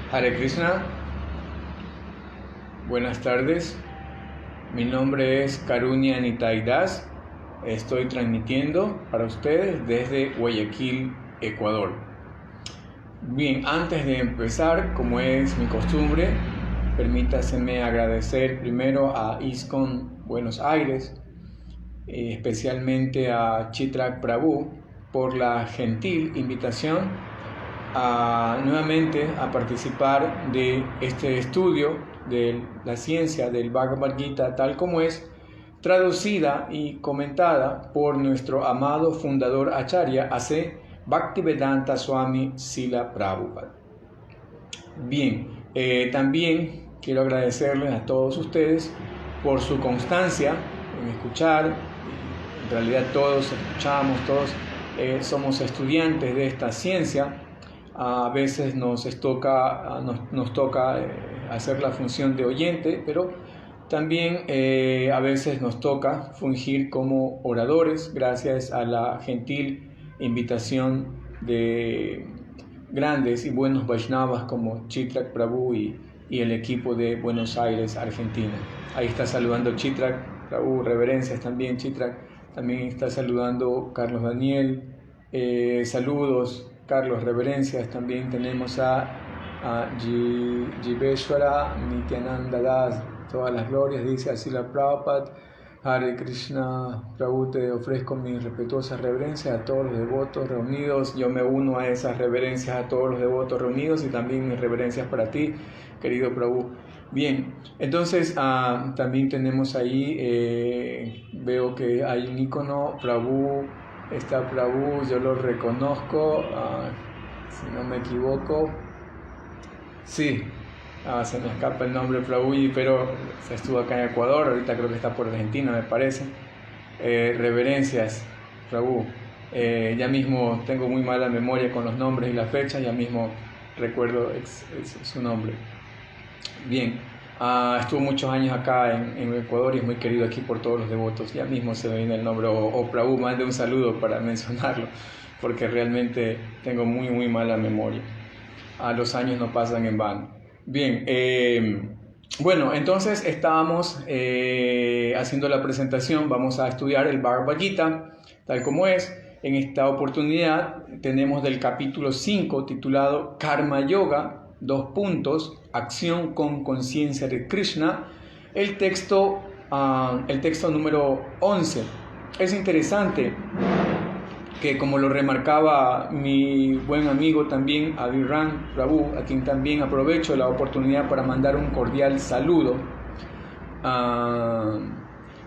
Hare Krishna, buenas tardes. Mi nombre es Karunia Nitai Das. Estoy transmitiendo para ustedes desde Guayaquil, Ecuador. Bien, antes de empezar, como es mi costumbre, permítaseme agradecer primero a ISKCON Buenos Aires, especialmente a Chitrak Prabhu, por la gentil invitación nuevamente a participar de este estudio de la ciencia del Bhagavad Gita tal como es, traducida y comentada por nuestro amado fundador Acharya A.C. Bhaktivedanta Swami Srila Prabhupada. Bien, también quiero agradecerles a todos ustedes por su constancia en escuchar. En realidad todos escuchamos, todos somos estudiantes de esta ciencia. A veces nos toca hacer la función de oyente, pero también a veces nos toca fungir como oradores gracias a la gentil invitación de grandes y buenos Vaishnavas como Chitrak Prabhu y el equipo de Buenos Aires, Argentina. Ahí está saludando Chitrak Prabhu, reverencias también Chitrak. También está saludando Carlos Daniel, saludos Carlos, reverencias. También tenemos a Jiveshwara Nityananda Das, todas las glorias, dice Srila Prabhupada. Hare Krishna, Prabhu, te ofrezco mis respetuosas reverencias a todos los devotos reunidos. Yo me uno a esas reverencias a todos los devotos reunidos y también mis reverencias para ti, querido Prabhu. Bien, entonces también tenemos ahí, veo que hay un icono, Prabhu. Está Prabhu, yo lo reconozco, si no me equivoco. Sí, se me escapa el nombre Prabhu, pero estuvo acá en Ecuador, ahorita creo que está por Argentina, me parece. Reverencias, Prabhu. Ya mismo tengo muy mala memoria con los nombres y las fechas, ya mismo recuerdo su nombre. Bien. Estuvo muchos años acá en Ecuador y es muy querido aquí por todos los devotos. Ya mismo se me viene el nombre, o Prabhu, mande un saludo para mencionarlo, porque realmente tengo muy mala memoria. Los años no pasan en vano. Bien, bueno, entonces estábamos haciendo la presentación. Vamos a estudiar el Bhagavad Gita tal como es. En esta oportunidad tenemos del capítulo 5 titulado Karma Yoga, acción con conciencia de Krishna, el texto número 11. Es interesante que, como lo remarcaba mi buen amigo también Abhiram Prabhu, a quien también aprovecho la oportunidad para mandar un cordial saludo,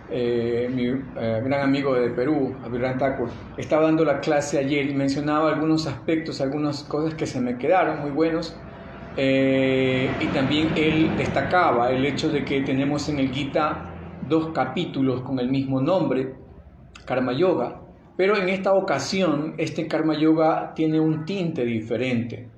mi gran amigo de Perú, Abhiram Thakur, estaba dando la clase ayer y mencionaba algunos aspectos, algunas cosas que se me quedaron muy buenos. Y también él destacaba el hecho de que tenemos en el Gita 2 capítulos con el mismo nombre, Karma Yoga, pero en esta ocasión este Karma Yoga tiene un tinte diferente,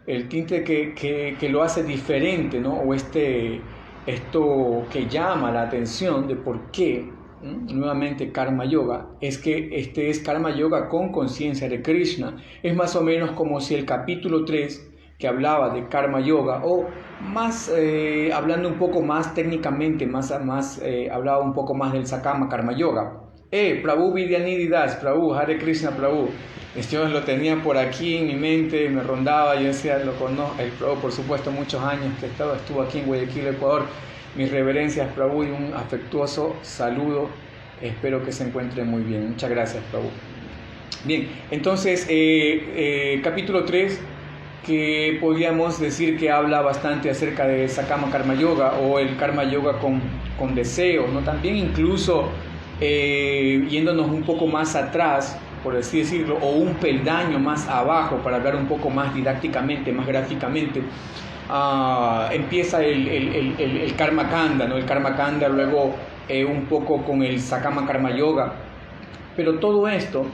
el tinte que lo hace diferente, ¿no? O esto que llama la atención de por qué, nuevamente Karma Yoga, es que este es Karma Yoga con conciencia de Krishna. Es más o menos como si el capítulo 3, que hablaba de Karma Yoga, o más, hablando un poco más técnicamente, hablaba un poco más del Sakama Karma Yoga. Prabhu Vidyanidhi Das, Prabhu, Hare Krishna Prabhu. Yo lo tenía por aquí en mi mente, me rondaba, yo decía, lo conozco, el Prabhu, por supuesto, muchos años que estuvo aquí en Guayaquil, Ecuador. Mis reverencias, Prabhu, y un afectuoso saludo. Espero que se encuentre muy bien. Muchas gracias, Prabhu. Bien, entonces, capítulo 3, que podríamos decir que habla bastante acerca de Sakama Karma Yoga o el Karma Yoga con deseos, ¿no? También incluso yéndonos un poco más atrás, por así decirlo, o un peldaño más abajo, para hablar un poco más didácticamente, más gráficamente, empieza el Karma Kanda, ¿no? El Karma Kanda, luego un poco con el Sakama Karma Yoga, pero todo esto,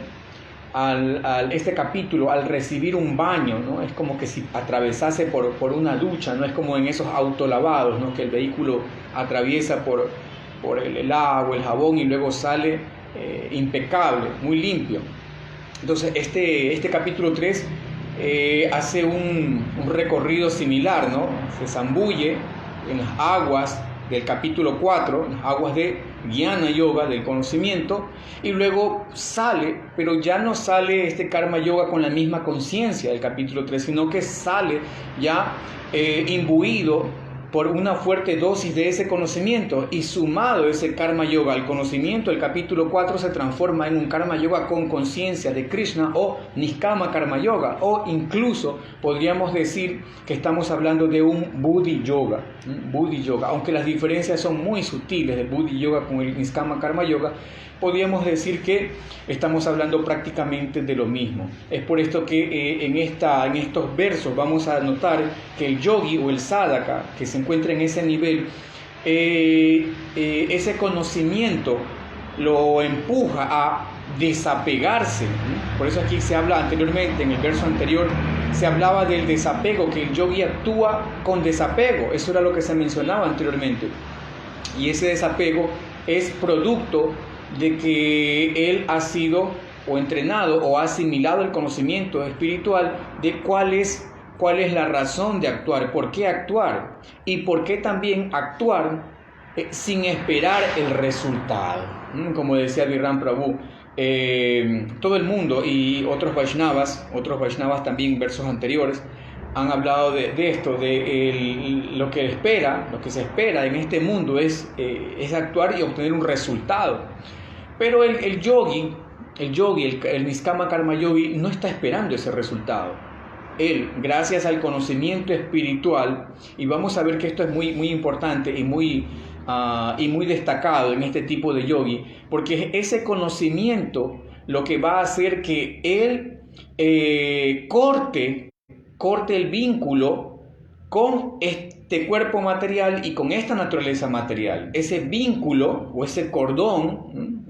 este capítulo, al recibir un baño, ¿no? Es como que si atravesase por una ducha, no es como en esos autolavados, ¿no? Que el vehículo atraviesa por el agua, el jabón, y luego sale impecable, muy limpio. Entonces este capítulo 3 hace un recorrido similar, ¿no? Se zambulle en las aguas del capítulo 4, las aguas de Jnana Yoga, del conocimiento, y luego sale, pero ya no sale este Karma Yoga con la misma conciencia del capítulo 3, sino que sale ya imbuido por una fuerte dosis de ese conocimiento, y sumado ese Karma Yoga al conocimiento, el capítulo 4 se transforma en un Karma Yoga con conciencia de Krishna, o Niskama Karma Yoga, o incluso podríamos decir que estamos hablando de un Buddhi Yoga, aunque las diferencias son muy sutiles del Buddhi Yoga con el Niskama Karma Yoga. Podríamos decir que estamos hablando prácticamente de lo mismo. Es por esto que en estos versos vamos a notar que el yogi o el sadhaka que se encuentra en ese nivel, ese conocimiento lo empuja a desapegarse. Por eso aquí se habla anteriormente, en el verso anterior, se hablaba del desapego, que el yogi actúa con desapego. Eso era lo que se mencionaba anteriormente. Y ese desapego es producto de que él ha sido o entrenado o ha asimilado el conocimiento espiritual de cuál es la razón de actuar, por qué actuar y por qué también actuar sin esperar el resultado. Como decía Virram Prabhu, todo el mundo y otros Vaishnavas también, versos anteriores, han hablado de esto, de lo que se espera en este mundo es actuar y obtener un resultado. Pero el yogi, el Niskama Karma Yogi, no está esperando ese resultado. Él, gracias al conocimiento espiritual, y vamos a ver que esto es muy, muy importante y muy destacado en este tipo de yogi, porque ese conocimiento lo que va a hacer que él corte el vínculo con este cuerpo material y con esta naturaleza material. Ese vínculo o ese cordón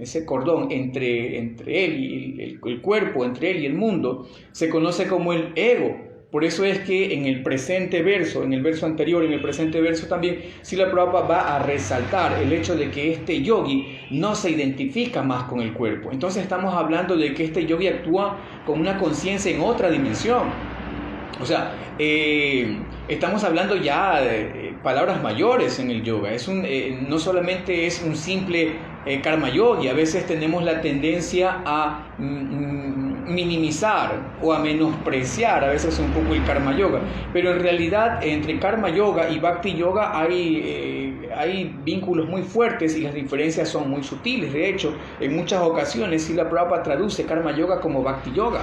entre él y el cuerpo, entre él y el mundo, se conoce como el ego. Por eso es que en el presente verso, en el verso anterior, en el presente verso también, Srila Prabhupada va a resaltar el hecho de que este yogi no se identifica más con el cuerpo. Entonces estamos hablando de que este yogi actúa con una conciencia en otra dimensión. O sea, estamos hablando ya de palabras mayores en el yoga. No solamente es un simple karma yogi. A veces tenemos la tendencia a minimizar o a menospreciar a veces un poco el karma yoga. Pero en realidad entre karma yoga y bhakti yoga hay vínculos muy fuertes y las diferencias son muy sutiles. De hecho, en muchas ocasiones Srila Prabhupada traduce karma yoga como bhakti yoga.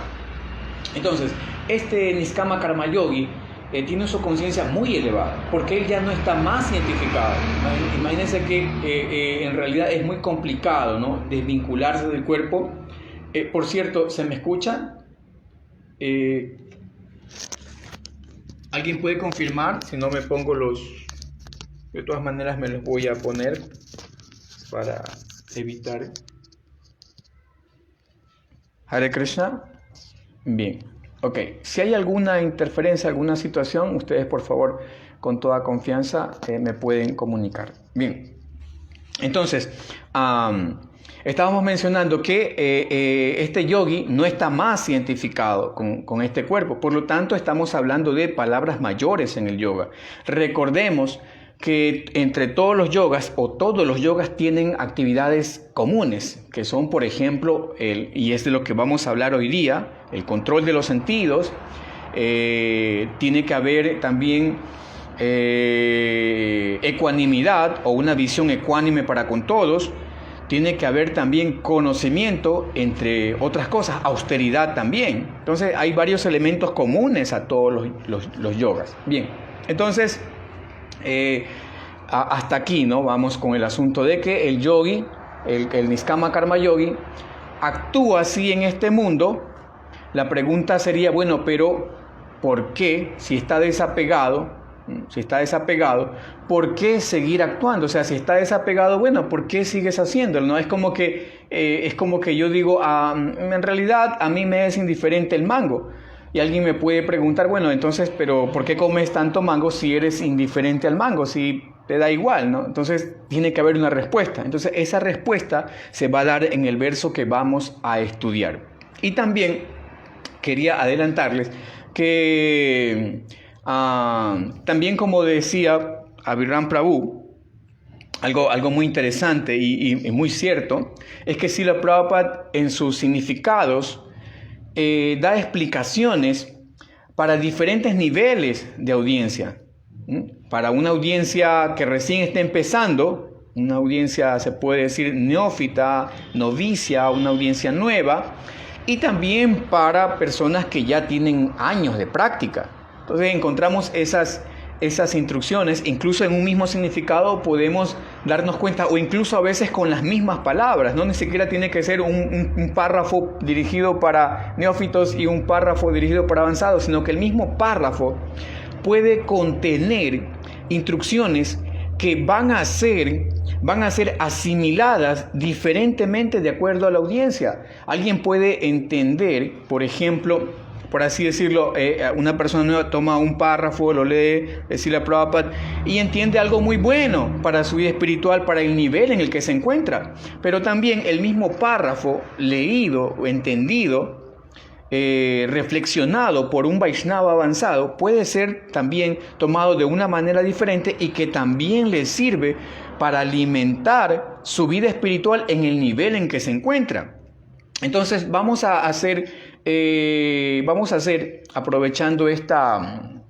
Entonces, este Niskama Karma Yogi tiene su conciencia muy elevada, porque él ya no está más identificado. Imagínense que en realidad es muy complicado, ¿no?, desvincularse del cuerpo. Por cierto, ¿se me escucha? ¿Alguien puede confirmar? Si no me pongo de todas maneras me los voy a poner para evitar. Hare Krishna. Bien, ok. Si hay alguna interferencia, alguna situación, ustedes por favor, con toda confianza, me pueden comunicar. Bien, entonces, estábamos mencionando que este yogi no está más identificado con este cuerpo. Por lo tanto, estamos hablando de palabras mayores en el yoga. Recordemos que entre todos los yogas tienen actividades comunes, que son, por ejemplo, y es de lo que vamos a hablar hoy día, el control de los sentidos. Tiene que haber también ecuanimidad o una visión ecuánime para con todos. Tiene que haber también conocimiento, entre otras cosas, austeridad también. Entonces hay varios elementos comunes a todos los yogas. Bien, entonces hasta aquí, ¿no? Vamos con el asunto de que el yogi, el Niskama Karma Yogi, actúa así en este mundo. La pregunta sería, bueno, pero ¿por qué, si está desapegado, por qué seguir actuando? O sea, si está desapegado, bueno, ¿por qué sigues haciéndolo? ¿No? Es como que yo digo, en realidad a mí me es indiferente el mango. Y alguien me puede preguntar, bueno, entonces, pero ¿por qué comes tanto mango si eres indiferente al mango? Si te da igual, ¿no? Entonces tiene que haber una respuesta. Entonces esa respuesta se va a dar en el verso que vamos a estudiar. Y también quería adelantarles que también, como decía Abhiram Prabhu, algo muy interesante y muy cierto, es que Srila Prabhupada en sus significados da explicaciones para diferentes niveles de audiencia. Para una audiencia que recién está empezando, una audiencia se puede decir neófita, novicia, una audiencia nueva, y también para personas que ya tienen años de práctica. Entonces encontramos esas instrucciones, incluso en un mismo significado podemos darnos cuenta, o incluso a veces con las mismas palabras, no ni siquiera tiene que ser un párrafo dirigido para neófitos y un párrafo dirigido para avanzados, sino que el mismo párrafo puede contener instrucciones que van a ser asimiladas diferentemente de acuerdo a la audiencia. Alguien puede entender, por ejemplo, por así decirlo, una persona nueva toma un párrafo, lo lee, Srila Prabhupada, y entiende algo muy bueno para su vida espiritual, para el nivel en el que se encuentra. Pero también el mismo párrafo leído o entendido, reflexionado por un Vaishnava avanzado, puede ser también tomado de una manera diferente y que también le sirve para alimentar su vida espiritual en el nivel en que se encuentra. Entonces vamos a hacer, aprovechando esta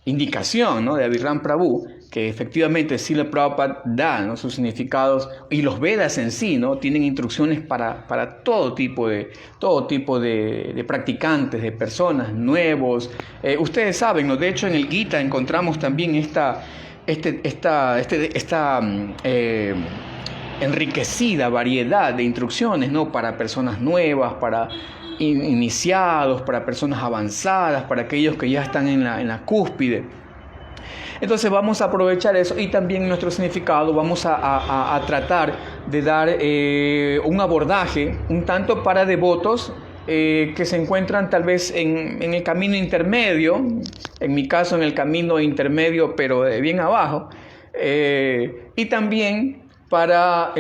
indicación, ¿no?, de Abhiram Prabhu, que efectivamente Srila Prabhupada da, ¿no?, sus significados, y los Vedas en sí, ¿no?, tienen instrucciones para todo tipo de practicantes, de personas, nuevos. Ustedes saben, ¿no?, de hecho en el Gita encontramos también esta enriquecida variedad de instrucciones, ¿no?, para personas nuevas, para iniciados, para personas avanzadas, para aquellos que ya están en la cúspide. Entonces vamos a aprovechar eso, y también en nuestro significado vamos a tratar de dar un abordaje un tanto para devotos que se encuentran tal vez en el camino intermedio, en mi caso en el camino intermedio pero de bien abajo, y también para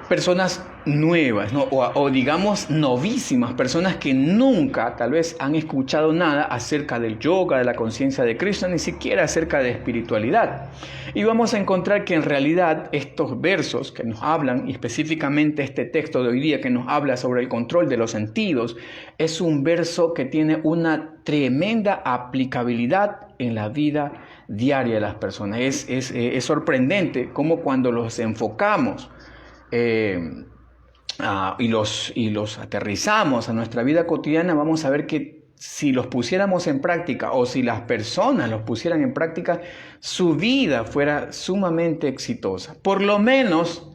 personas nuevas, ¿no?, o digamos novísimas, personas que nunca tal vez han escuchado nada acerca del yoga, de la conciencia de Krishna, ni siquiera acerca de espiritualidad. Y vamos a encontrar que en realidad estos versos que nos hablan, y específicamente este texto de hoy día que nos habla sobre el control de los sentidos, es un verso que tiene una tremenda aplicabilidad en la vida diaria de las personas. Es sorprendente cómo cuando los enfocamos y los aterrizamos a nuestra vida cotidiana, vamos a ver que si los pusiéramos en práctica, o si las personas los pusieran en práctica, su vida fuera sumamente exitosa. Por lo menos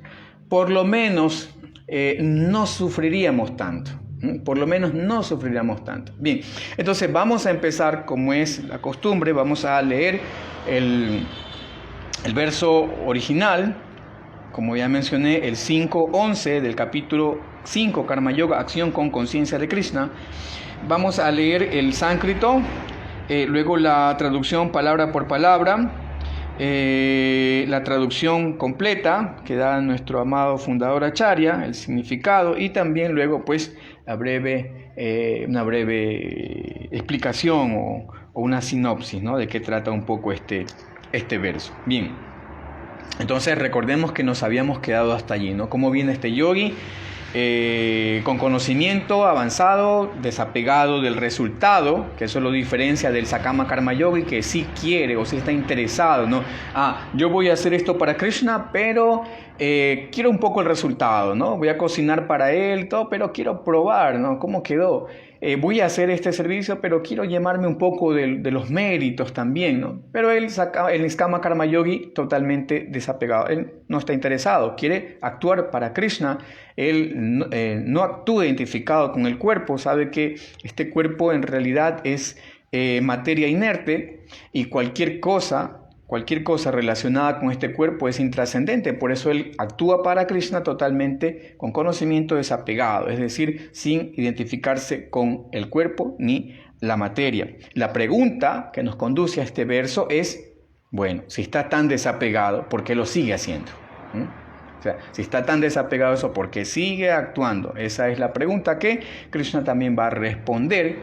no sufriríamos tanto. Por lo menos no sufriríamos tanto. Bien, entonces vamos a empezar, como es la costumbre, vamos a leer el verso original, como ya mencioné, el 5.11 del capítulo 5, Karma Yoga, acción con conciencia de Krishna. Vamos a leer el sánscrito, luego la traducción palabra por palabra, la traducción completa que da nuestro amado fundador Acharya, el significado, y también luego pues una breve explicación o una sinopsis, ¿no?, de qué trata un poco este verso. Bien. Entonces recordemos que nos habíamos quedado hasta allí, ¿no? ¿Cómo viene este yogi? Con conocimiento avanzado, desapegado del resultado, que eso lo diferencia del Sakama Karma Yogi, que sí quiere o sí está interesado, ¿no? Yo voy a hacer esto para Krishna, pero quiero un poco el resultado, ¿no? Voy a cocinar para él, todo, pero quiero probar, ¿no?, cómo quedó. Voy a hacer este servicio, pero quiero llevarme un poco de los méritos también, ¿no? Pero el Niskama Karma Yogi totalmente desapegado. Él no está interesado, quiere actuar para Krishna. Él no actúa identificado con el cuerpo, sabe que este cuerpo en realidad es materia inerte, y cualquier cosa relacionada con este cuerpo es intrascendente. Por eso él actúa para Krishna totalmente con conocimiento desapegado, es decir, sin identificarse con el cuerpo ni la materia. La pregunta que nos conduce a este verso es, bueno, si está tan desapegado, ¿por qué lo sigue haciendo? O sea, si está tan desapegado de eso, ¿por qué sigue actuando? Esa es la pregunta que Krishna también va a responder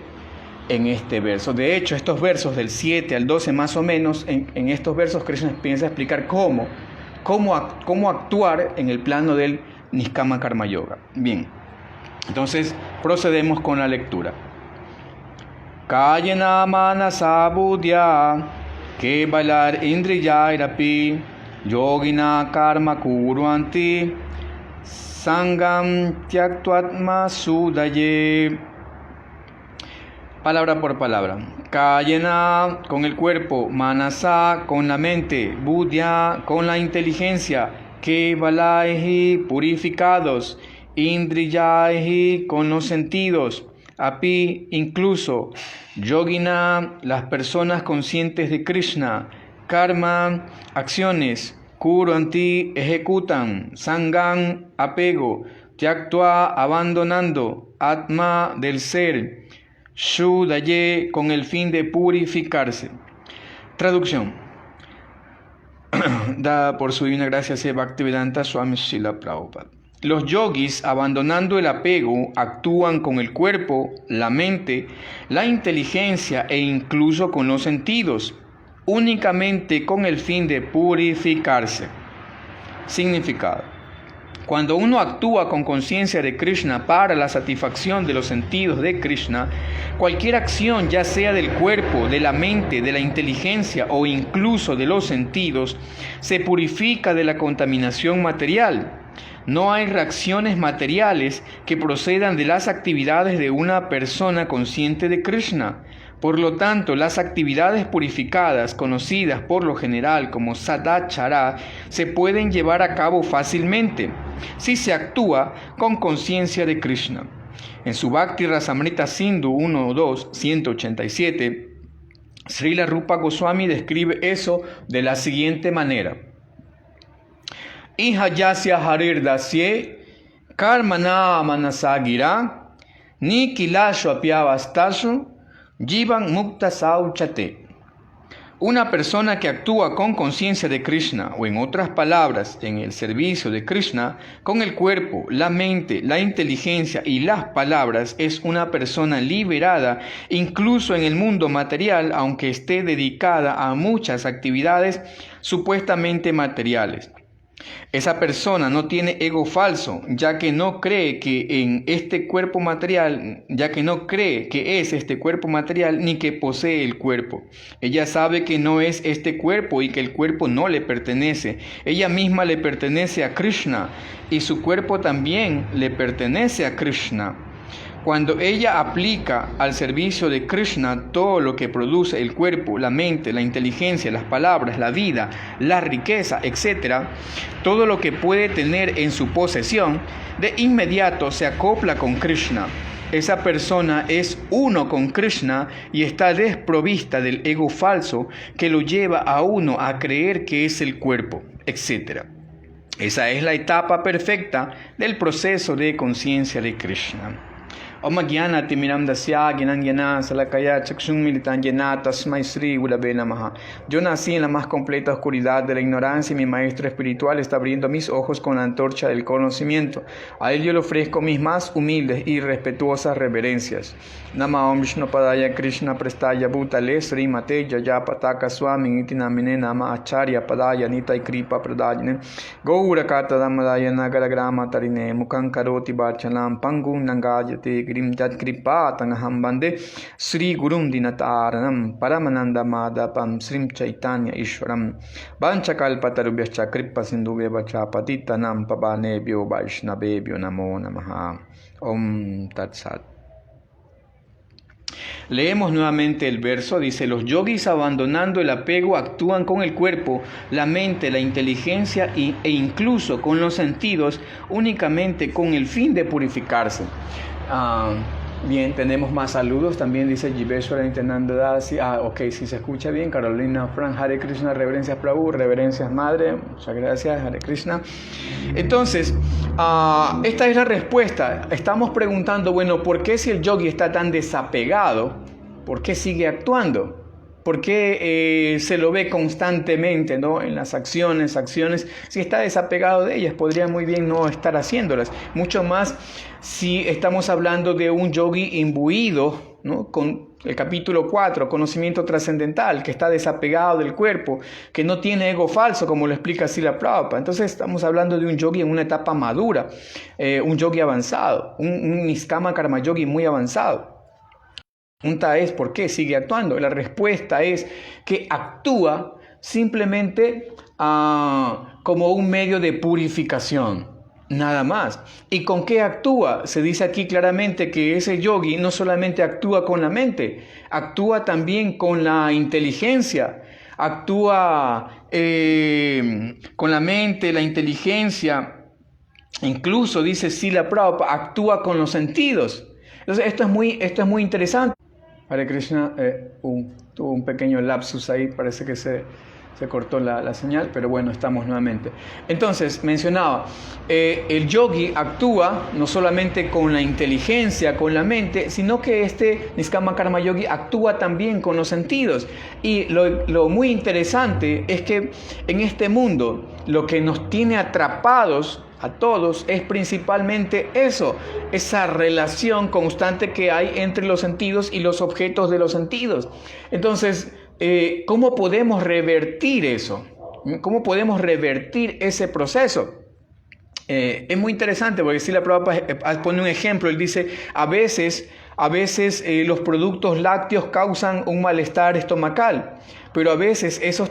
en este verso. De hecho, estos versos del 7 al 12 más o menos, en estos versos Krishna piensa explicar cómo actuar en el plano del Niskama Karma Yoga. Bien, entonces procedemos con la lectura. Kayena manasa buddhya kevalar indriyairapi yogina karma kuruanti sangam tyaktuatma sudaye. Palabra por palabra. Kayena, con el cuerpo; manasa, con la mente; buddhya, con la inteligencia; kevalaihi, purificados; indriyaihi, con los sentidos; api, incluso; yogina, las personas conscientes de Krishna; karma, acciones; kuranti, ejecutan; sangam, apego; tyaktva, abandonando; atma, del ser; Shudaye, con el fin de purificarse. Traducción. Dada por su divina gracia C. Bhaktivedanta Swami Srila Prabhupada. Los yogis, abandonando el apego, actúan con el cuerpo, la mente, la inteligencia e incluso con los sentidos, únicamente con el fin de purificarse. Significado. Cuando uno actúa con conciencia de Krishna para la satisfacción de los sentidos de Krishna, cualquier acción, ya sea del cuerpo, de la mente, de la inteligencia o incluso de los sentidos, se purifica de la contaminación material. No hay reacciones materiales que procedan de las actividades de una persona consciente de Krishna. Por lo tanto, las actividades purificadas, conocidas por lo general como sadachara, se pueden llevar a cabo fácilmente si se actúa con conciencia de Krishna. En su Bhakti Rasamrita Sindhu 1.2, 187, Srila Rupa Goswami describe eso de la siguiente manera. Iha yasya harir dasye karmana manasagira ni kilasho apyavastasho Jivan Mukta Sauchate. Una persona que actúa con conciencia de Krishna, o en otras palabras, en el servicio de Krishna, con el cuerpo, la mente, la inteligencia y las palabras, es una persona liberada, incluso en el mundo material, aunque esté dedicada a muchas actividades supuestamente materiales. Esa persona no tiene ego falso, ya que no cree que es este cuerpo material, ni que posee el cuerpo. Ella sabe que no es este cuerpo y que el cuerpo no le pertenece. Ella misma le pertenece a Krishna y su cuerpo también le pertenece a Krishna. Cuando ella aplica al servicio de Krishna todo lo que produce el cuerpo, la mente, la inteligencia, las palabras, la vida, la riqueza, etc., todo lo que puede tener en su posesión, de inmediato se acopla con Krishna. Esa persona es uno con Krishna y está desprovista del ego falso que lo lleva a uno a creer que es el cuerpo, etc. Esa es la etapa perfecta del proceso de conciencia de Krishna. Om Jnana Timirandasya Gnana Salakaya Chakshun Militan Jnana Tasmai Sri Gurave Namaha. Yo nací en la más completa oscuridad de la ignorancia y mi maestro espiritual está abriendo mis ojos con la antorcha del conocimiento. A él yo le ofrezco mis más humildes y respetuosas reverencias. Nama Om Vishnu Padaya Krishna Prestaya Bhutale Sri Mate Jaya Pataka Swami Iti Namine Nama Acharya Padaya Nita Kripa Pradayane Gaura Kata Damadaya Nagara Grama Tarine Mukan Karoti Bachalam Pangun Nangayate Grim Jat Kripa Tangaham Bande Sri Gurum Dinataranam Paramananda Madapam Srim Chaitanya Ishwaram Banchakalpatarubhyacha Kripa Sindhuvya Patitanam Pabanebhyo Vaishnavebhyo Namo Namaha. Om Tat Sat. Leemos nuevamente el verso, dice: los yogis abandonando el apego actúan con el cuerpo, la mente, la inteligencia e incluso con los sentidos únicamente con el fin de purificarse. Bien, tenemos más saludos. También dice Jiveshwara Nityananda Dasi. Ok, si se escucha bien. Carolina Fran, Hare Krishna, reverencias Prabhu, reverencias Madre. Muchas gracias, Hare Krishna. Entonces, esta es la respuesta. Estamos preguntando, bueno, ¿por qué si el yogi está tan desapegado, por qué sigue actuando? ¿Por qué se lo ve constantemente, ¿no? En las acciones? Si está desapegado de ellas, podría muy bien no estar haciéndolas. Mucho más si estamos hablando de un yogi imbuido, ¿no? Con el capítulo 4, conocimiento trascendental, que está desapegado del cuerpo, que no tiene ego falso, como lo explica Srila Prabhupada. Entonces estamos hablando de un yogi en una etapa madura, un yogi avanzado, un Niskama Karma Yogi muy avanzado. La pregunta es, ¿por qué sigue actuando? La respuesta es que actúa simplemente como un medio de purificación, nada más. ¿Y con qué actúa? Se dice aquí claramente que ese yogi no solamente actúa con la mente, actúa también con la inteligencia, actúa con la mente, la inteligencia, incluso dice Srila Prabhupada, actúa con los sentidos. Entonces esto es muy interesante. Hare Krishna, tuvo un pequeño lapsus ahí, parece que se cortó la señal, pero bueno, estamos nuevamente. Entonces, mencionaba, el yogi actúa no solamente con la inteligencia, con la mente, sino que este Niskama Karma Yogi actúa también con los sentidos. Y lo muy interesante es que en este mundo, lo que nos tiene atrapados a todos es principalmente eso, esa relación constante que hay entre los sentidos y los objetos de los sentidos. Entonces, ¿cómo podemos revertir eso? ¿Cómo podemos revertir ese proceso? Es muy interesante porque Srila Prabhupada pone un ejemplo. Él dice, a veces los productos lácteos causan un malestar estomacal, pero a veces esos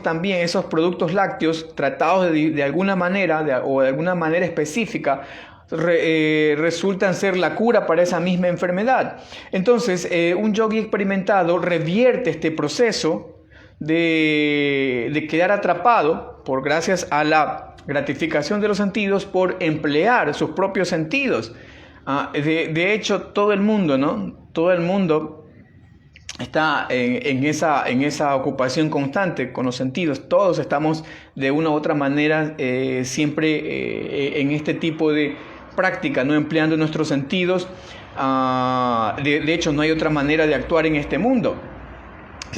productos lácteos tratados de alguna manera o de alguna manera específica resultan ser la cura para esa misma enfermedad. Entonces, un yogi experimentado revierte este proceso de quedar atrapado gracias a la gratificación de los sentidos por emplear sus propios sentidos. De hecho, todo el mundo, ¿no? Todo el mundo está en esa ocupación constante con los sentidos. Todos estamos de una u otra manera siempre en este tipo de práctica, no empleando nuestros sentidos. De hecho, no hay otra manera de actuar en este mundo.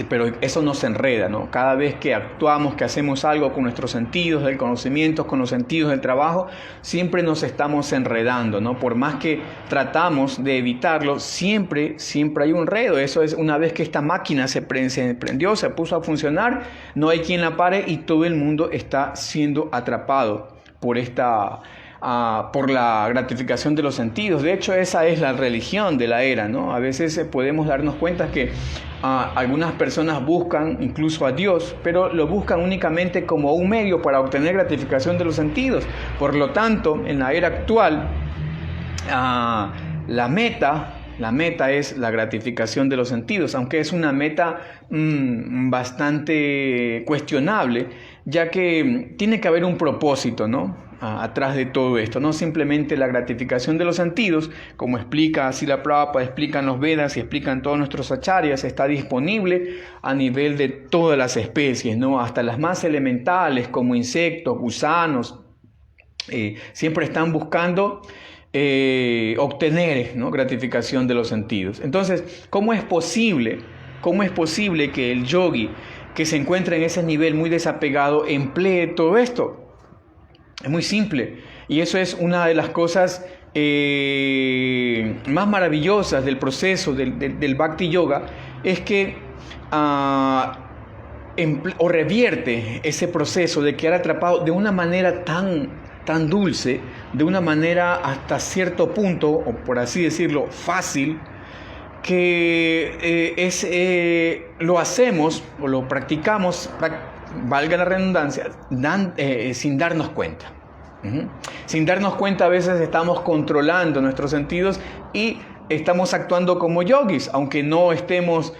Pero eso nos enreda, ¿no? Cada vez que actuamos, que hacemos algo con nuestros sentidos del conocimiento, con los sentidos del trabajo, siempre nos estamos enredando, ¿no? Por más que tratamos de evitarlo, siempre hay un enredo. Eso es, una vez que esta máquina se prendió, se puso a funcionar, no hay quien la pare y todo el mundo está siendo atrapado por la gratificación de los sentidos. De hecho, esa es la religión de la era, ¿no? A veces podemos darnos cuenta que algunas personas buscan incluso a Dios, pero lo buscan únicamente como un medio para obtener gratificación de los sentidos. Por lo tanto, en la era actual, la meta es la gratificación de los sentidos, aunque es una meta bastante cuestionable, ya que tiene que haber un propósito, ¿no? Atrás de todo esto, no simplemente la gratificación de los sentidos, como explica Srila Prabhupada, explican los Vedas y explican todos nuestros acharyas, está disponible a nivel de todas las especies, ¿no? Hasta las más elementales como insectos, gusanos, siempre están buscando obtener, ¿no? Gratificación de los sentidos. Entonces, ¿cómo es posible que el yogi que se encuentra en ese nivel muy desapegado emplee todo esto? Es muy simple, y eso es una de las cosas más maravillosas del proceso del Bhakti Yoga, es que revierte ese proceso de quedar atrapado de una manera tan dulce, de una manera hasta cierto punto, o por así decirlo, fácil, que lo hacemos o lo practicamos, valga la redundancia, sin darnos cuenta. Sin darnos cuenta, a veces estamos controlando nuestros sentidos y estamos actuando como yogis, aunque no estemos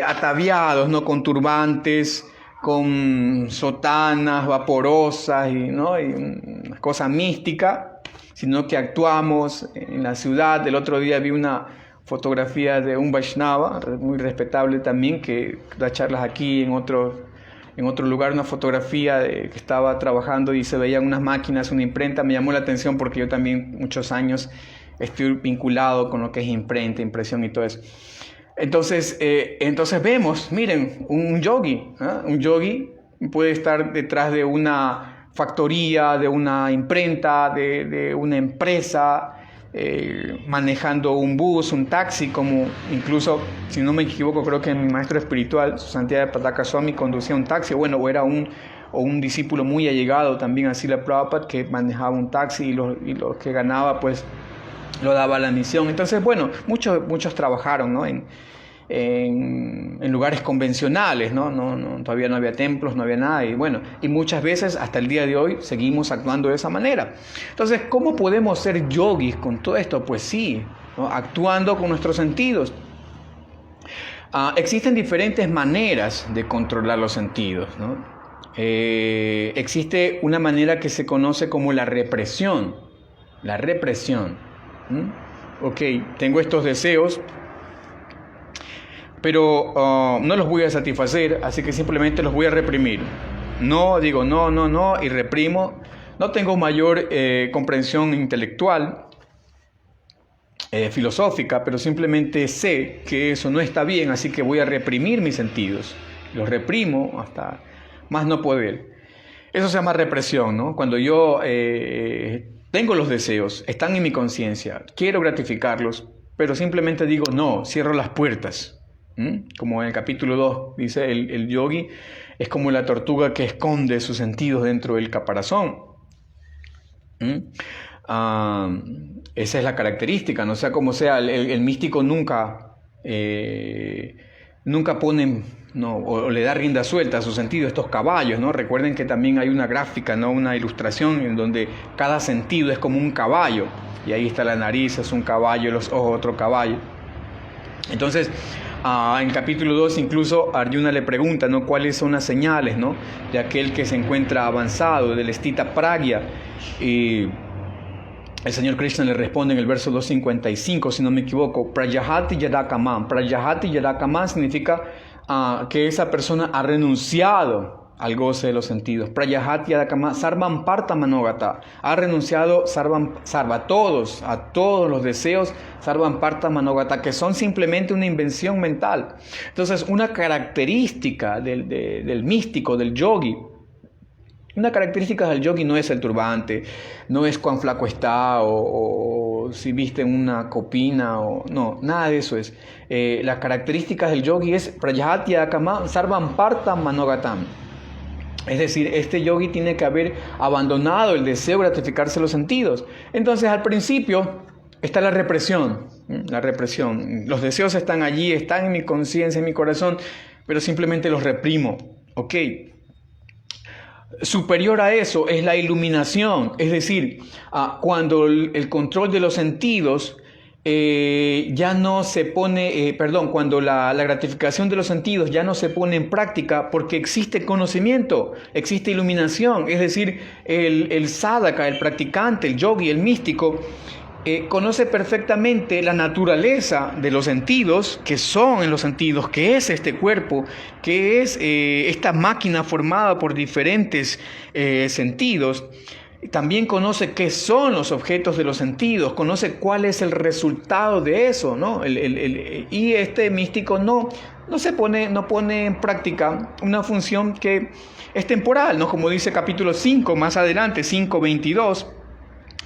ataviados, ¿no? Con turbantes, con sotanas vaporosas y una cosa mística, sino que actuamos en la ciudad. El otro día vi una fotografía de un Vaishnava, muy respetable también, que da charlas aquí en otro lugar, una fotografía que estaba trabajando y se veían unas máquinas, una imprenta. Me llamó la atención porque yo también muchos años estoy vinculado con lo que es imprenta, impresión y todo eso. Entonces vemos, miren, un yogi. Un yogi puede estar detrás de una factoría, de una imprenta, de una empresa, manejando un bus, un taxi, como incluso, si no me equivoco, creo que mi maestro espiritual, su santidad Pataka Swami, conducía un taxi, bueno, o era un discípulo muy allegado también a Srila Prabhupada, que manejaba un taxi y lo que ganaba pues lo daba a la misión. Entonces, bueno, muchos trabajaron, ¿no? en lugares convencionales, ¿no? Todavía no había templos, no había nada, y bueno, y muchas veces hasta el día de hoy seguimos actuando de esa manera. Entonces, ¿cómo podemos ser yogis con todo esto? Pues sí, ¿no? Actuando con nuestros sentidos. Existen diferentes maneras de controlar los sentidos, ¿no? Existe una manera que se conoce como la represión. La represión. Ok, tengo estos deseos, pero no los voy a satisfacer, así que simplemente los voy a reprimir. No, digo no, y reprimo. No tengo mayor comprensión intelectual, filosófica, pero simplemente sé que eso no está bien, así que voy a reprimir mis sentidos. Los reprimo hasta más no poder. Eso se llama represión, ¿no? Cuando yo tengo los deseos, están en mi conciencia, quiero gratificarlos, pero simplemente digo no, cierro las puertas. Como en el capítulo 2 dice, el yogi es como la tortuga que esconde sus sentidos dentro del caparazón. Esa es la característica, no sea como sea, el místico nunca pone, no, o le da rienda suelta a sus sentidos, estos caballos, ¿no? Recuerden que también hay una gráfica, ¿no? Una ilustración en donde cada sentido es como un caballo, y ahí está la nariz, es un caballo, los ojos otro caballo. Entonces, en capítulo 2 incluso Arjuna le pregunta, ¿no? ¿Cuáles son las señales, ¿no? de aquel que se encuentra avanzado, del Stita Pragya? Y el Señor Krishna le responde en el verso 255, si no me equivoco, Prajahati Yadakamam. Prajahati Yadakamam significa que esa persona ha renunciado al goce de los sentidos. Prajahati Yadakamam Sarvam Parta Manogata. Ha renunciado a todos los deseos, Sarvam Parta Manogata, que son simplemente una invención mental. Entonces, una característica del místico, del yogi, una característica del yogi no es el turbante, no es cuán flaco está o si viste una copina, no, nada de eso es. Las características del yogi es Prajahati Yadakamam Sarvam Parta Manogatam. Es decir, este yogi tiene que haber abandonado el deseo de gratificarse los sentidos. Entonces, al principio está la represión. Los deseos están allí, están en mi conciencia, en mi corazón, pero simplemente los reprimo. ¿Ok? Superior a eso es la iluminación, es decir, cuando el control de los sentidos ya no se pone, cuando la gratificación de los sentidos ya no se pone en práctica porque existe conocimiento, existe iluminación, es decir, el sadhaka, el practicante, el yogi, el místico, conoce perfectamente la naturaleza de los sentidos, que son en los sentidos, que es este cuerpo, que es esta máquina formada por diferentes sentidos. También conoce qué son los objetos de los sentidos, conoce cuál es el resultado de eso, ¿no? Y este místico no pone en práctica una función que es temporal, ¿no? Como dice capítulo 5, más adelante, 5.22.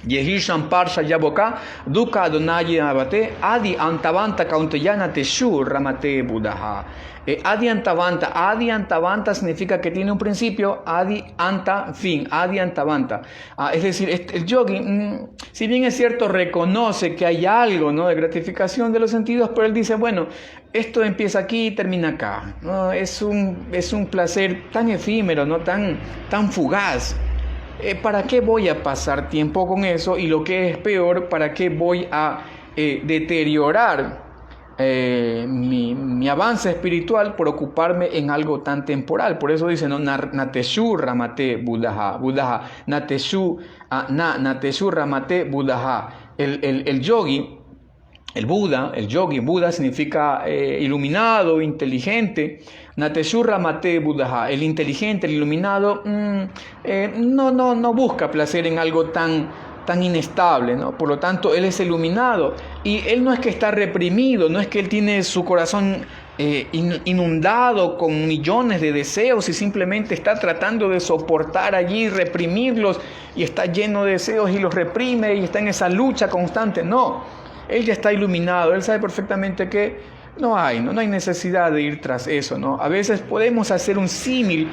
Yehisham Parsha Yaboka, Duka Adonaye Abate, Adi Antavanta Kaunteyana Teshu Ramate Budaha. Adi Antavanta significa que tiene un principio, Adi Anta, fin, Adi Antavanta. Es decir, el yogi, si bien es cierto, reconoce que hay algo, ¿no? de gratificación de los sentidos, pero él dice, bueno, esto empieza aquí y termina acá, ¿no? Es un placer tan efímero, ¿no? tan fugaz. ¿Para qué voy a pasar tiempo con eso? Y lo que es peor, ¿para qué voy a deteriorar mi avance espiritual por ocuparme en algo tan temporal? Por eso dice, ¿no? Nateshu ramate budaha. Nateshu ramate budaha. El yogi, el Buda significa iluminado, inteligente. Nateshu ramate budaha. El inteligente, el iluminado, no busca placer en algo tan tan inestable, ¿no? Por lo tanto, él es iluminado y él no es que está reprimido, no es que él tiene su corazón inundado con millones de deseos y simplemente está tratando de soportar allí, reprimirlos y está lleno de deseos y los reprime y está en esa lucha constante. No, él ya está iluminado, él sabe perfectamente que no hay necesidad de ir tras eso, ¿no? A veces podemos hacer un símil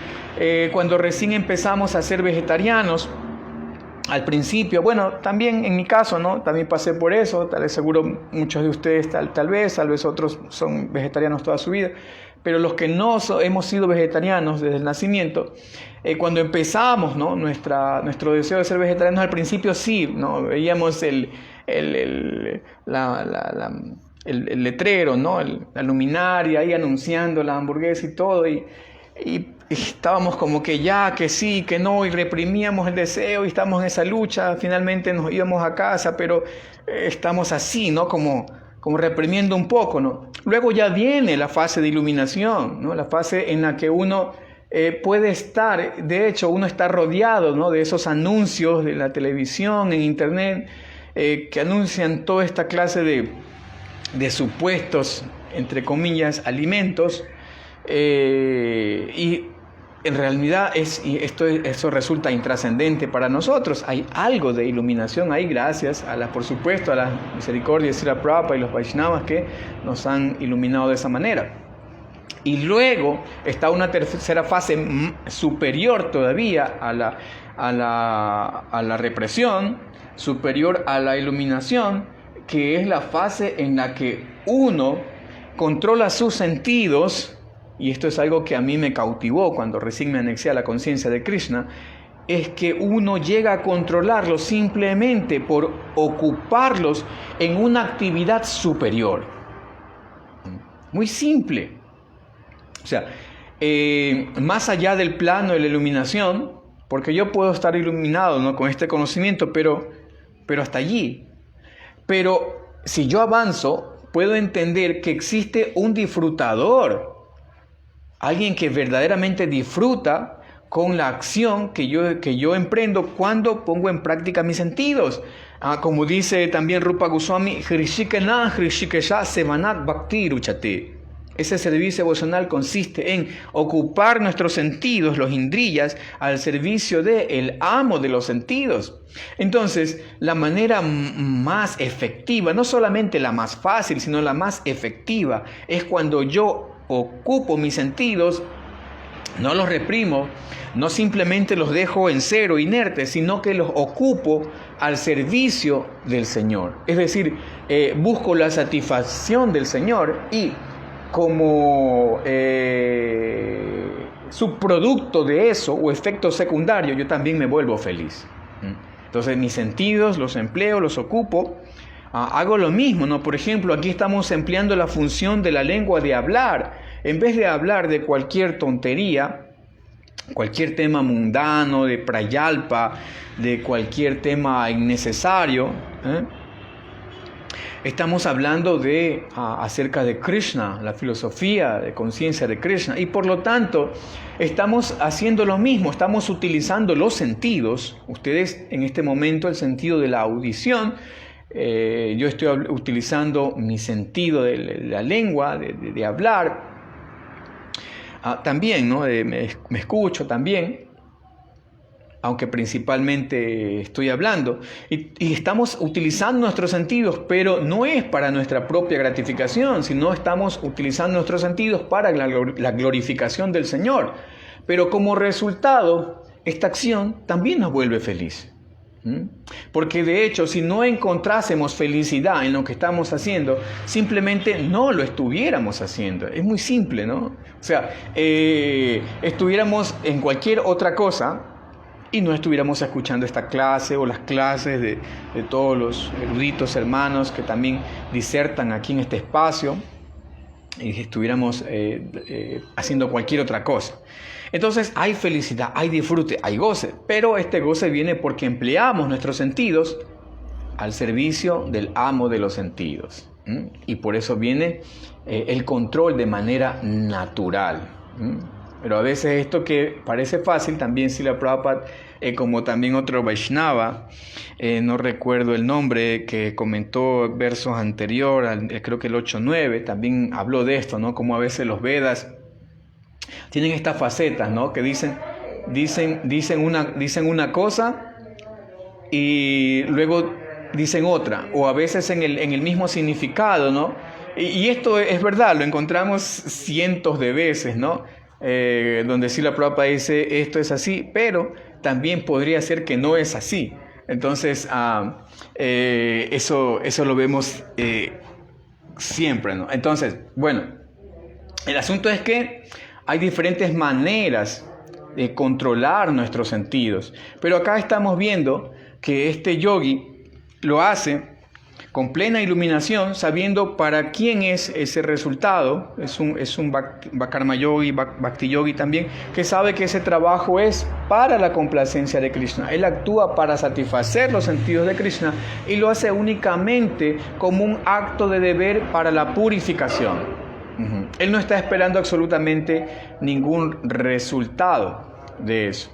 cuando recién empezamos a ser vegetarianos. Al principio, bueno, también en mi caso, ¿no? También pasé por eso, tal vez seguro muchos de ustedes tal vez otros son vegetarianos toda su vida, pero los que no hemos sido vegetarianos desde el nacimiento, cuando empezamos, ¿no? Nuestro deseo de ser vegetarianos al principio sí, ¿no? Veíamos el letrero, ¿no? La luminaria ahí anunciando la hamburguesa y todo, y estábamos como que ya, que sí, que no, y reprimíamos el deseo y estamos en esa lucha. Finalmente nos íbamos a casa, pero estamos así, ¿no? Como reprimiendo un poco, ¿no? Luego ya viene la fase de iluminación, ¿no? La fase en la que uno puede estar, de hecho uno está rodeado, ¿no? De esos anuncios de la televisión, en internet, que anuncian toda esta clase de supuestos, entre comillas, alimentos, y en realidad eso resulta intrascendente para nosotros. Hay algo de iluminación ahí, gracias por supuesto, a la misericordia de Srila Prabhupada y los Vaishnavas que nos han iluminado de esa manera. Y luego está una tercera fase superior todavía a la represión, superior a la iluminación, que es la fase en la que uno controla sus sentidos. Y esto es algo que a mí me cautivó cuando recién me anexé a la conciencia de Krishna, es que uno llega a controlarlos simplemente por ocuparlos en una actividad superior. Muy simple. O sea, más allá del plano de la iluminación, porque yo puedo estar iluminado, ¿no? Con este conocimiento, pero hasta allí. Pero si yo avanzo, puedo entender que existe un disfrutador, alguien que verdaderamente disfruta con la acción que yo emprendo cuando pongo en práctica mis sentidos. Como dice también Rupa Goswami, Hrishikenan Hrishikesha Sevanat Bhakti Ruchate. Ese servicio devocional consiste en ocupar nuestros sentidos, los indriyas, al servicio del amo de los sentidos. Entonces, la manera más efectiva, no solamente la más fácil, sino la más efectiva, es cuando yo ocupo mis sentidos, no los reprimo, no simplemente los dejo en cero, inertes, sino que los ocupo al servicio del Señor. Es decir, busco la satisfacción del Señor y como subproducto de eso o efecto secundario, yo también me vuelvo feliz. Entonces mis sentidos los empleo, los ocupo. Hago lo mismo, ¿no? Por ejemplo, aquí estamos empleando la función de la lengua de hablar. En vez de hablar de cualquier tontería, cualquier tema mundano, de prayalpa, de cualquier tema innecesario, estamos hablando acerca de Krishna, la filosofía de conciencia de Krishna. Y por lo tanto, estamos haciendo lo mismo, estamos utilizando los sentidos. Ustedes en este momento el sentido de la audición, yo estoy utilizando mi sentido de la lengua, de hablar. También, ¿no? Me escucho también, aunque principalmente estoy hablando. Y estamos utilizando nuestros sentidos, pero no es para nuestra propia gratificación, sino estamos utilizando nuestros sentidos para la glorificación del Señor. Pero como resultado, esta acción también nos vuelve feliz. Porque de hecho, si no encontrásemos felicidad en lo que estamos haciendo, simplemente no lo estuviéramos haciendo. Es muy simple, ¿no? O sea, estuviéramos en cualquier otra cosa y no estuviéramos escuchando esta clase o las clases de todos los eruditos hermanos que también disertan aquí en este espacio, y estuviéramos haciendo cualquier otra cosa. Entonces hay felicidad, hay disfrute, hay goce, pero este goce viene porque empleamos nuestros sentidos al servicio del amo de los sentidos. Y por eso viene el control de manera natural. Pero a veces esto que parece fácil, también Srila Prabhupada, como también otro Vaishnava, no recuerdo el nombre, que comentó versos anterior, creo que el 8-9, también habló de esto, ¿no? Como a veces los Vedas tienen estas facetas, ¿no? Que dicen una cosa y luego dicen otra, o a veces en el mismo significado, ¿no? Y esto es verdad, lo encontramos cientos de veces, ¿no? Donde Srila Prabhupada dice esto es así, pero también podría ser que no es así. Entonces, eso lo vemos siempre, ¿no? Entonces, bueno, el asunto es que hay diferentes maneras de controlar nuestros sentidos, pero acá estamos viendo que este yogi lo hace con plena iluminación, sabiendo para quién es ese resultado. Es un Karma Yogi, Bhakti Yogi también, que sabe que ese trabajo es para la complacencia de Krishna. Él actúa para satisfacer los sentidos de Krishna y lo hace únicamente como un acto de deber para la purificación. Él no está esperando absolutamente ningún resultado de eso.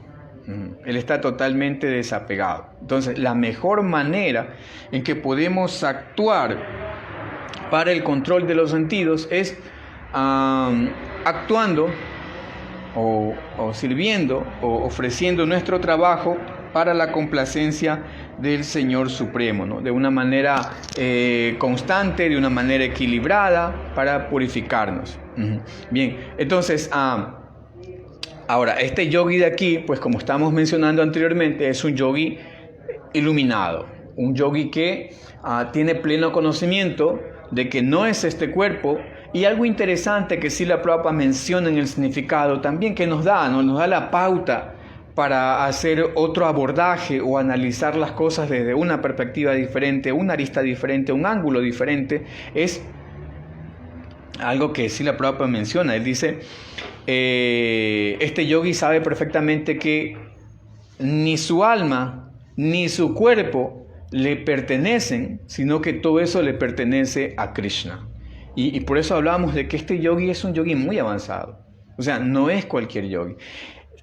Él está totalmente desapegado. Entonces, la mejor manera en que podemos actuar para el control de los sentidos es actuando o sirviendo o ofreciendo nuestro trabajo para la complacencia del Señor Supremo, ¿no? De una manera constante, de una manera equilibrada, para purificarnos. Bien, entonces, ahora, este yogi de aquí, pues como estamos mencionando anteriormente, es un yogi iluminado, un yogi que tiene pleno conocimiento de que no es este cuerpo. Y algo interesante que Srila Prabhupada menciona en el significado también, que nos da la pauta para hacer otro abordaje o analizar las cosas desde una perspectiva diferente, una arista diferente, un ángulo diferente, es algo que Srila Prabhupada menciona. Él dice, este yogi sabe perfectamente que ni su alma ni su cuerpo le pertenecen, sino que todo eso le pertenece a Krishna. Y por eso hablamos de que este yogi es un yogi muy avanzado. O sea, no es cualquier yogi.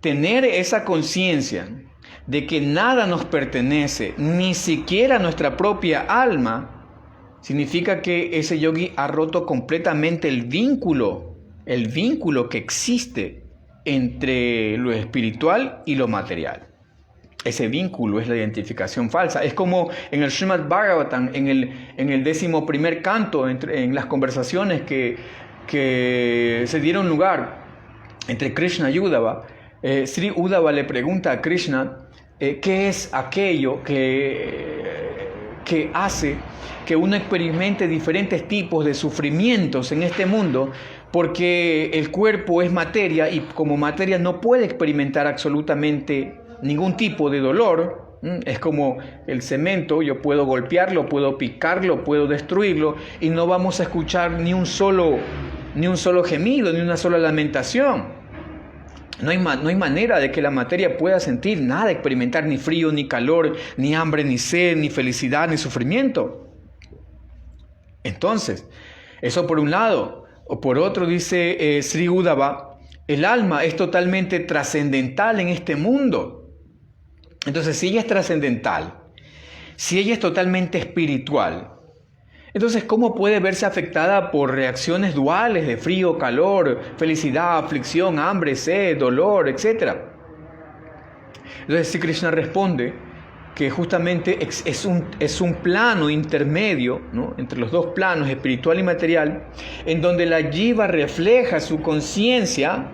Tener esa conciencia de que nada nos pertenece, ni siquiera nuestra propia alma, significa que ese yogi ha roto completamente el vínculo que existe entre lo espiritual y lo material. Ese vínculo es la identificación falsa. Es como en el Srimad Bhagavatam, en el 11º canto, en las conversaciones que se dieron lugar entre Krishna y Uddhava. Sri Uddhava le pregunta a Krishna qué es aquello que hace que uno experimente diferentes tipos de sufrimientos en este mundo, porque el cuerpo es materia y como materia no puede experimentar absolutamente ningún tipo de dolor. Es como el cemento, yo puedo golpearlo, puedo picarlo, puedo destruirlo y no vamos a escuchar ni un solo gemido, ni una sola lamentación. No hay manera de que la materia pueda sentir nada, experimentar ni frío, ni calor, ni hambre, ni sed, ni felicidad, ni sufrimiento. Entonces, eso por un lado. O por otro, dice Sri Uddhava, el alma es totalmente trascendental en este mundo. Entonces, si ella es trascendental, si ella es totalmente espiritual, entonces, ¿cómo puede verse afectada por reacciones duales de frío, calor, felicidad, aflicción, hambre, sed, dolor, etc.? Entonces, Sri Krishna responde que justamente es un plano intermedio, ¿no?, entre los dos planos, espiritual y material, en donde la jiva refleja su conciencia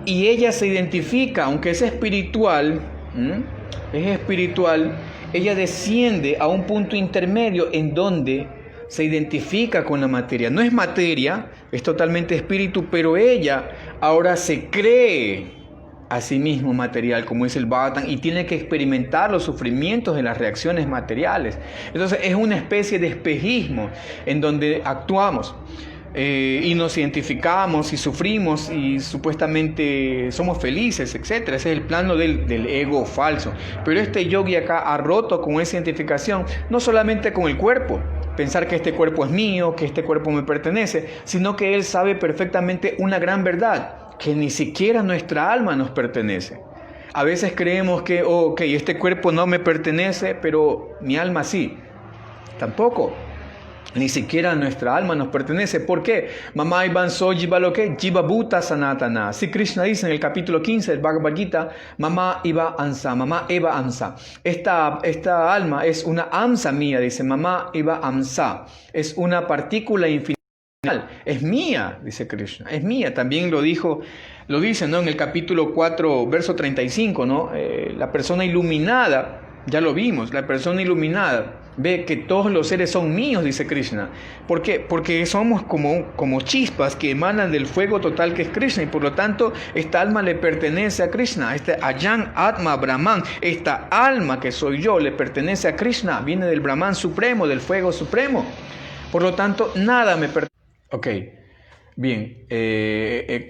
y ella se identifica, aunque es espiritual, ella desciende a un punto intermedio en donde se identifica con la materia. No es materia, es totalmente espíritu, pero ella ahora se cree a sí mismo material, como dice el Bhagavatam, y tiene que experimentar los sufrimientos de las reacciones materiales. Entonces es una especie de espejismo en donde actuamos y nos identificamos y sufrimos y supuestamente somos felices, etc. Ese es el plano del ego falso. Pero este yogi acá ha roto con esa identificación, no solamente con el cuerpo, pensar que este cuerpo es mío, que este cuerpo me pertenece, sino que él sabe perfectamente una gran verdad, que ni siquiera nuestra alma nos pertenece. A veces creemos que, este cuerpo no me pertenece, pero mi alma sí. Tampoco. Ni siquiera nuestra alma nos pertenece. ¿Por qué? Mamá Ivan so jiva lo que jiva bhuta sanatana. Si Krishna dice en el capítulo 15 del Bhagavad Gita, mamá Iva Amsa, mamá Eva Amsa. Esta alma es una Amsa mía, dice mamá Iva Amsa. Es una partícula infinita. Es mía, dice Krishna, es mía. También lo dice, ¿no? En el capítulo 4, verso 35, ¿no? La persona iluminada, ya lo vimos, la persona iluminada ve que todos los seres son míos, dice Krishna. ¿Por qué? Porque somos como chispas que emanan del fuego total que es Krishna, y por lo tanto esta alma le pertenece a Krishna. Este Ayan Atma Brahman, esta alma que soy yo, le pertenece a Krishna, viene del Brahman supremo, del fuego supremo. Por lo tanto, nada me pertenece. Ok, bien,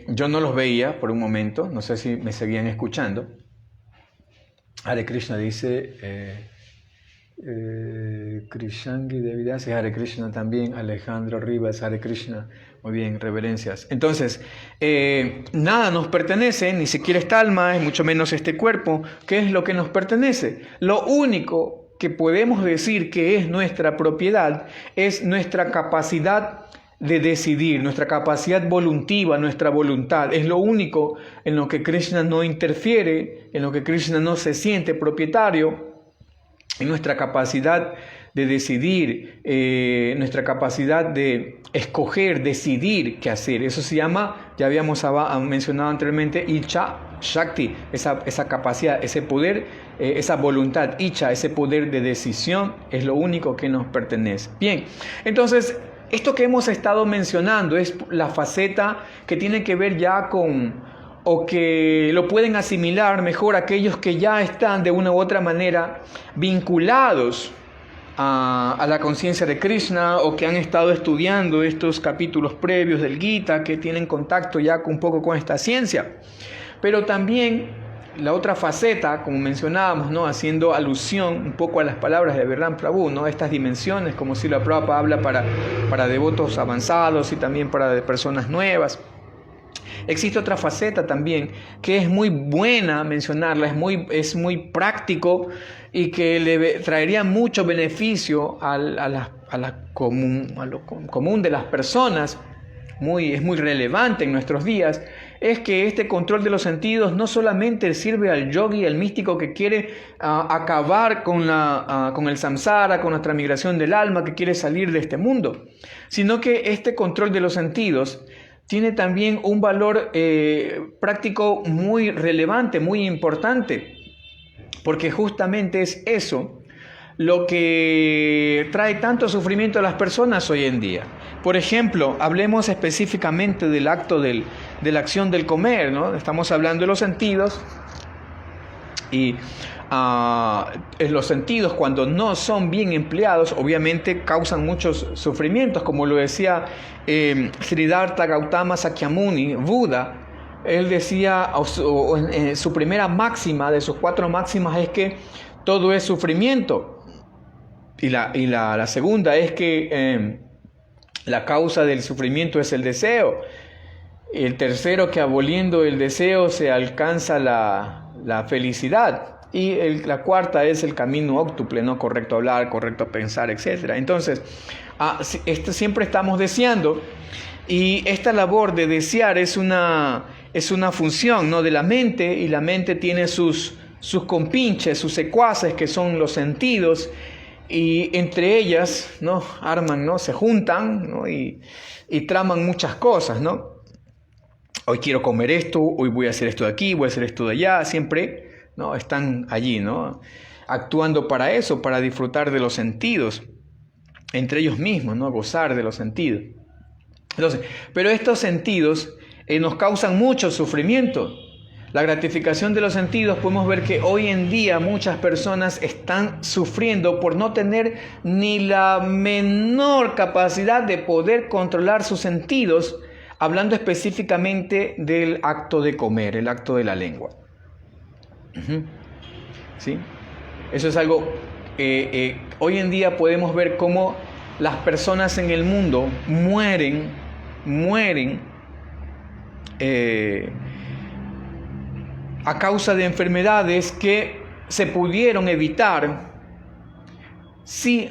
yo no los veía por un momento, no sé si me seguían escuchando. Hare Krishna dice, Krishangi Devidas, Hare Krishna también, Alejandro Rivas, Hare Krishna, muy bien, reverencias. Entonces, nada nos pertenece, ni siquiera esta alma, mucho menos este cuerpo. ¿Qué es lo que nos pertenece? Lo único que podemos decir que es nuestra propiedad es nuestra capacidad de decidir, nuestra capacidad voluntiva, nuestra voluntad. Es lo único en lo que Krishna no interfiere, en lo que Krishna no se siente propietario, en nuestra capacidad de decidir, nuestra capacidad de escoger, decidir qué hacer. Eso se llama, ya habíamos mencionado anteriormente, Icha Shakti, esa capacidad, ese poder, esa voluntad, Icha, ese poder de decisión, es lo único que nos pertenece. Bien, entonces, esto que hemos estado mencionando es la faceta que tiene que ver ya con, o que lo pueden asimilar mejor aquellos que ya están de una u otra manera vinculados a la conciencia de Krishna, o que han estado estudiando estos capítulos previos del Gita, que tienen contacto ya un poco con esta ciencia. Pero también la otra faceta, como mencionábamos, ¿no? Haciendo alusión un poco a las palabras de Balaram Prabhu, ¿no? Estas dimensiones, como si la Prabhupada habla para devotos avanzados y también para personas nuevas. Existe otra faceta también que es muy buena mencionarla, es muy práctico y que le traería mucho beneficio a lo común de las personas. Es muy relevante en nuestros días, es que este control de los sentidos no solamente sirve al yogi, al místico que quiere acabar con el samsara, con nuestra migración del alma, que quiere salir de este mundo, sino que este control de los sentidos tiene también un valor práctico muy relevante, muy importante, porque justamente es eso lo que trae tanto sufrimiento a las personas hoy en día. Por ejemplo, hablemos específicamente del acto de la acción del comer, ¿no? Estamos hablando de los sentidos, y los sentidos, cuando no son bien empleados, obviamente causan muchos sufrimientos, como lo decía Siddhartha Gautama Sakyamuni, Buda. Él decía, su primera máxima de sus 4 máximas es que todo es sufrimiento. Y la segunda es que la causa del sufrimiento es el deseo. El tercero, que aboliendo el deseo se alcanza la felicidad. Y la cuarta es el camino óctuple, ¿no? Correcto hablar, correcto pensar, etc. Entonces, esto siempre estamos deseando, y esta labor de desear es una función, ¿no? de la mente, y la mente tiene sus compinches, sus secuaces, que son los sentidos, y entre ellas, ¿no? arman, ¿no? se juntan, ¿no? y traman muchas cosas, ¿no? Hoy quiero comer esto, hoy voy a hacer esto de aquí, voy a hacer esto de allá, siempre, ¿no? están allí, ¿no? actuando para eso, para disfrutar de los sentidos, entre ellos mismos, ¿no? gozar de los sentidos. Entonces, pero estos sentidos nos causan mucho sufrimiento. La gratificación de los sentidos, podemos ver que hoy en día muchas personas están sufriendo por no tener ni la menor capacidad de poder controlar sus sentidos, hablando específicamente del acto de comer, el acto de la lengua. ¿Sí? Eso es algo, hoy en día podemos ver cómo las personas en el mundo mueren a causa de enfermedades que se pudieron evitar si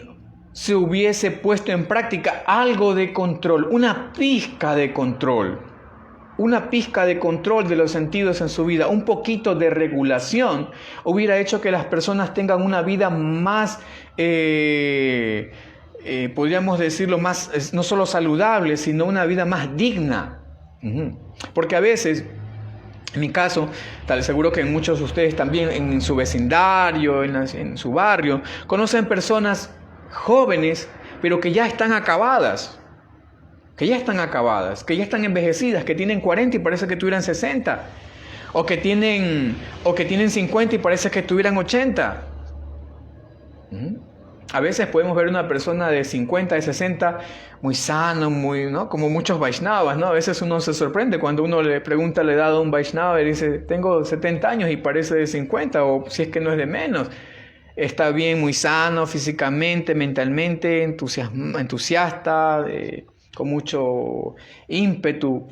se hubiese puesto en práctica algo de control, una pizca de control de los sentidos en su vida, un poquito de regulación, hubiera hecho que las personas tengan una vida más, podríamos decirlo, más, no solo saludable, sino una vida más digna. Porque a veces, en mi caso, tal seguro que en muchos de ustedes también, en su vecindario, en su barrio, conocen personas jóvenes, pero que ya están acabadas, que ya están envejecidas, que tienen 40 y parece que tuvieran 60, o que tienen 50 y parece que tuvieran 80. A veces podemos ver una persona de 50, de 60, muy sano, ¿no? Como muchos Vaishnavas, ¿no? A veces uno se sorprende cuando uno le pregunta la edad a un Vaishnava y dice, tengo 70 años y parece de 50, o si es que no es de menos. Está bien, muy sano físicamente, mentalmente, entusiasta, con mucho ímpetu.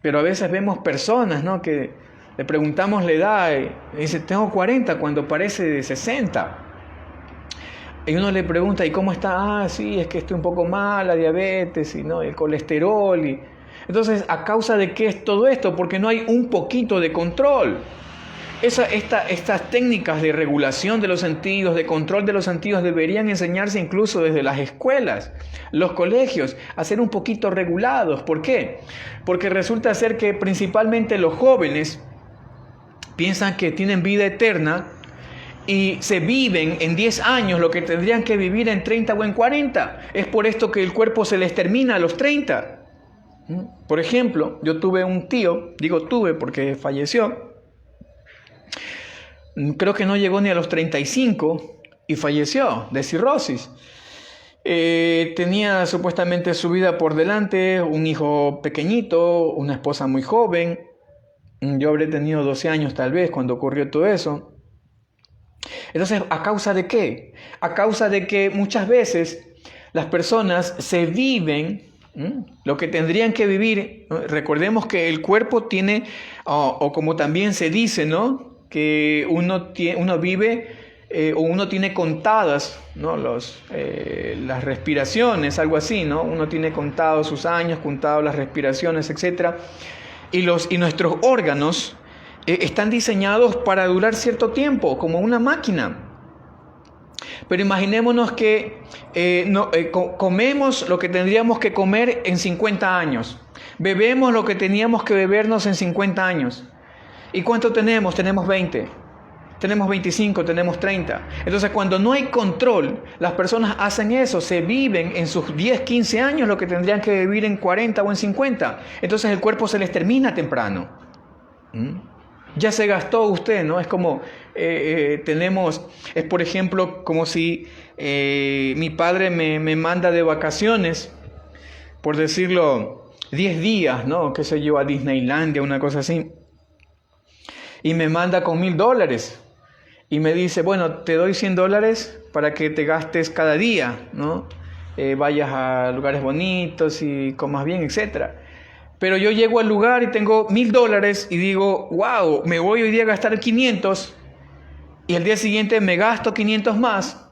Pero a veces vemos personas, ¿no? Que le preguntamos la edad y dice, tengo 40 cuando parece de 60. Y uno le pregunta, ¿y cómo está? Ah, sí, es que estoy un poco mal, la diabetes, y ¿no? El colesterol. Entonces, ¿a causa de qué es todo esto? Porque no hay un poquito de control. Estas técnicas de regulación de los sentidos, de control de los sentidos, deberían enseñarse incluso desde las escuelas, los colegios, a ser un poquito regulados. ¿Por qué? Porque resulta ser que principalmente los jóvenes piensan que tienen vida eterna y se viven en 10 años lo que tendrían que vivir en 30 o en 40. Es por esto que el cuerpo se les termina a los 30. Por ejemplo, yo tuve un tío, digo tuve porque falleció, creo que no llegó ni a los 35 y falleció de cirrosis. Tenía supuestamente su vida por delante, un hijo pequeñito, una esposa muy joven. Yo habré tenido 12 años tal vez cuando ocurrió todo eso. Entonces, ¿a causa de qué? A causa de que muchas veces las personas se viven lo que tendrían que vivir. Recordemos que el cuerpo tiene, o como también se dice, ¿no? Que uno vive o uno tiene contadas, ¿no? Las respiraciones, algo así, ¿no? Uno tiene contados sus años, contados las respiraciones, etc. Y nuestros órganos están diseñados para durar cierto tiempo, como una máquina. Pero imaginémonos que comemos lo que tendríamos que comer en 50 años. Bebemos lo que teníamos que bebernos en 50 años. ¿Y cuánto tenemos? Tenemos 20. Tenemos 25, tenemos 30. Entonces, cuando no hay control, las personas hacen eso, se viven en sus 10, 15 años lo que tendrían que vivir en 40 o en 50. Entonces, el cuerpo se les termina temprano. Ya se gastó usted, ¿no? Es como es por ejemplo como si mi padre me manda de vacaciones, por decirlo, 10 días, ¿no? Qué sé yo, a Disneylandia, una cosa así. Y me manda con $1,000 y me dice, bueno, te doy $100 para que te gastes cada día, ¿no? Vayas a lugares bonitos y comas bien, etc. Pero yo llego al lugar y tengo $1,000 y digo, wow, me voy hoy día a gastar 500 y al día siguiente me gasto 500 más.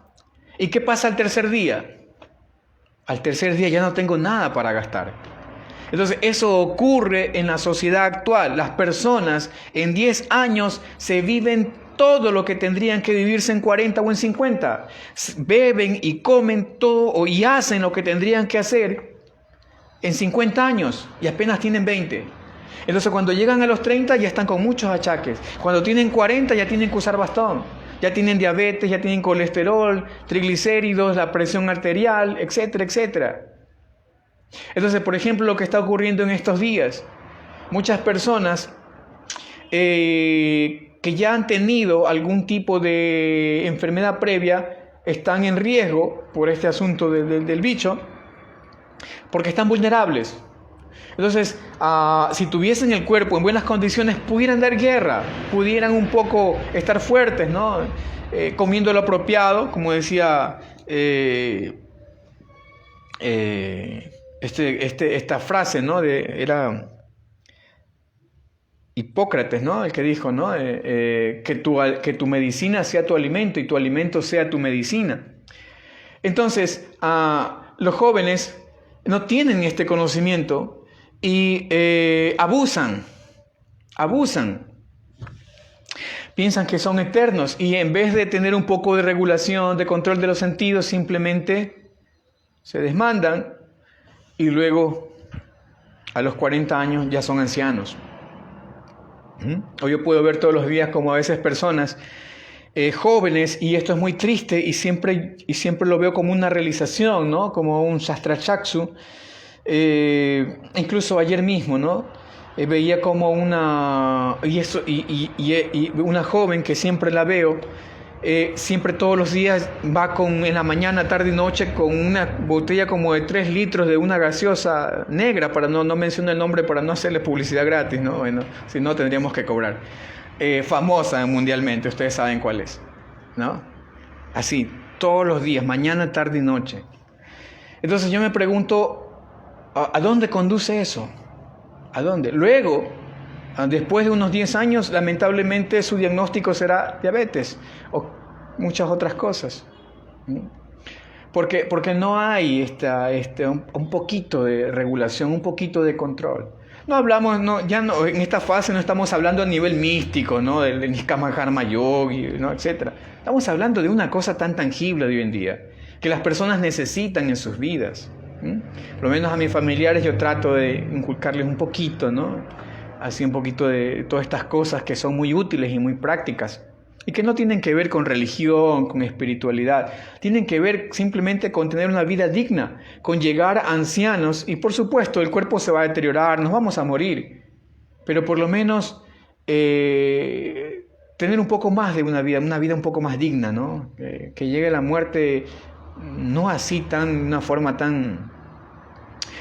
¿Y qué pasa al tercer día? Al tercer día ya no tengo nada para gastar. Entonces eso ocurre en la sociedad actual. Las personas en 10 años se viven todo lo que tendrían que vivirse en 40 o en 50. Beben y comen todo y hacen lo que tendrían que hacer en 50 años y apenas tienen 20. Entonces cuando llegan a los 30 ya están con muchos achaques. Cuando tienen 40 ya tienen que usar bastón. Ya tienen diabetes, ya tienen colesterol, triglicéridos, la presión arterial, etcétera, etcétera. Entonces, por ejemplo, lo que está ocurriendo en estos días, muchas personas que ya han tenido algún tipo de enfermedad previa están en riesgo por este asunto del bicho, porque están vulnerables. Entonces, si tuviesen el cuerpo en buenas condiciones, pudieran dar guerra, pudieran un poco estar fuertes, ¿no? Comiendo lo apropiado, como decía esta frase, ¿no? Hipócrates, ¿no? El que dijo, ¿no? Que tu medicina sea tu alimento y tu alimento sea tu medicina. Entonces, los jóvenes no tienen este conocimiento y abusan. Piensan que son eternos y en vez de tener un poco de regulación, de control de los sentidos, simplemente se desmandan y luego a los 40 años ya son ancianos. O yo puedo ver todos los días como a veces personas jóvenes, y esto es muy triste y siempre lo veo como una realización, ¿no? Como un shastrachaksu. Incluso ayer mismo, ¿no? Veía como una joven que siempre la veo, siempre todos los días va en la mañana, tarde y noche con una botella como de 3 litros de una gaseosa negra, para no mencionar el nombre para no hacerle publicidad gratis, ¿no? Bueno, si no tendríamos que cobrar. Famosa mundialmente, ustedes saben cuál es, ¿no? Así, todos los días, mañana, tarde y noche. Entonces yo me pregunto, ¿a dónde conduce eso? ¿A dónde? Luego, después de unos 10 años, lamentablemente su diagnóstico será diabetes o muchas otras cosas. Porque no hay un poquito de regulación, un poquito de control. No hablamos, en esta fase no estamos hablando a nivel místico, ¿no? Del Niskama Karma Yogi, ¿no? Etc. Estamos hablando de una cosa tan tangible de hoy en día, que las personas necesitan en sus vidas. Por lo menos a mis familiares yo trato de inculcarles un poquito, ¿no? Así un poquito de todas estas cosas que son muy útiles y muy prácticas y que no tienen que ver con religión, con espiritualidad, tienen que ver simplemente con tener una vida digna, con llegar a ancianos y por supuesto el cuerpo se va a deteriorar, nos vamos a morir, pero por lo menos tener un poco más de una vida un poco más digna, ¿no? Que llegue la muerte no así una forma tan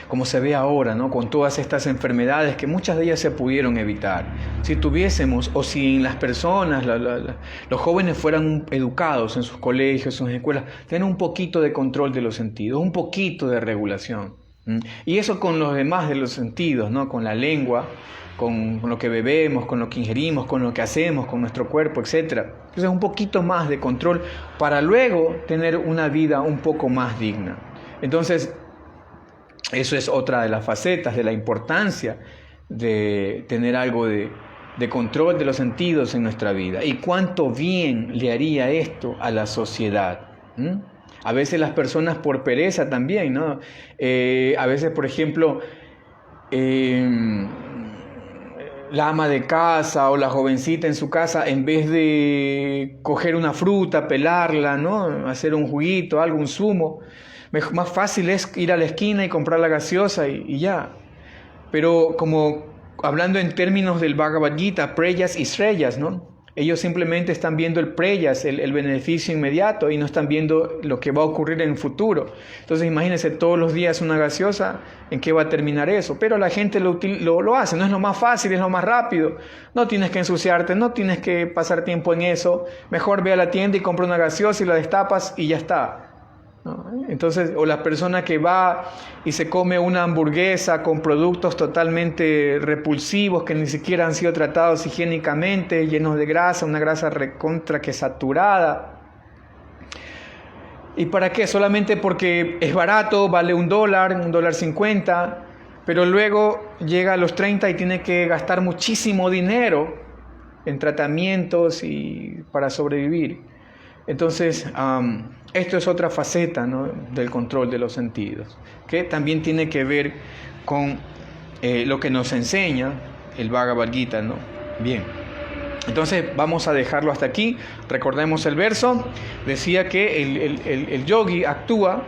como se ve ahora, ¿no? Con todas estas enfermedades que muchas de ellas se pudieron evitar. Si tuviésemos, o si las personas, los jóvenes fueran educados en sus colegios, en sus escuelas, tener un poquito de control de los sentidos, un poquito de regulación. Y eso con los demás de los sentidos, ¿no? Con la lengua, con lo que bebemos, con lo que ingerimos, con lo que hacemos, con nuestro cuerpo, etc. Entonces un poquito más de control para luego tener una vida un poco más digna. Entonces, eso es otra de las facetas de la importancia de tener algo de control de los sentidos en nuestra vida. Y cuánto bien le haría esto a la sociedad. A veces las personas por pereza también, ¿no? A veces, por ejemplo, la ama de casa o la jovencita en su casa, en vez de coger una fruta, pelarla, ¿no? Hacer un juguito, algo, un zumo, más fácil es ir a la esquina y comprar la gaseosa y ya. Pero como hablando en términos del Bhagavad Gita, preyas y sreyas, ¿no? Ellos simplemente están viendo el preyas, el beneficio inmediato, y no están viendo lo que va a ocurrir en el futuro. Entonces imagínense todos los días una gaseosa, ¿en qué va a terminar eso? Pero la gente lo hace, no es lo más fácil, es lo más rápido. No tienes que ensuciarte, no tienes que pasar tiempo en eso. Mejor ve a la tienda y compra una gaseosa y la destapas y ya está. ¿No? Entonces, o la persona que va y se come una hamburguesa con productos totalmente repulsivos que ni siquiera han sido tratados higiénicamente, llenos de grasa, una grasa recontra que saturada. ¿Y para qué? Solamente porque es barato, vale $1.50, pero luego llega a los 30 y tiene que gastar muchísimo dinero en tratamientos y para sobrevivir. Entonces, esto es otra faceta, ¿no? Del control de los sentidos, que también tiene que ver con lo que nos enseña el Bhagavad Gita, ¿no? Bien, entonces vamos a dejarlo hasta aquí. Recordemos el verso. Decía que el yogi actúa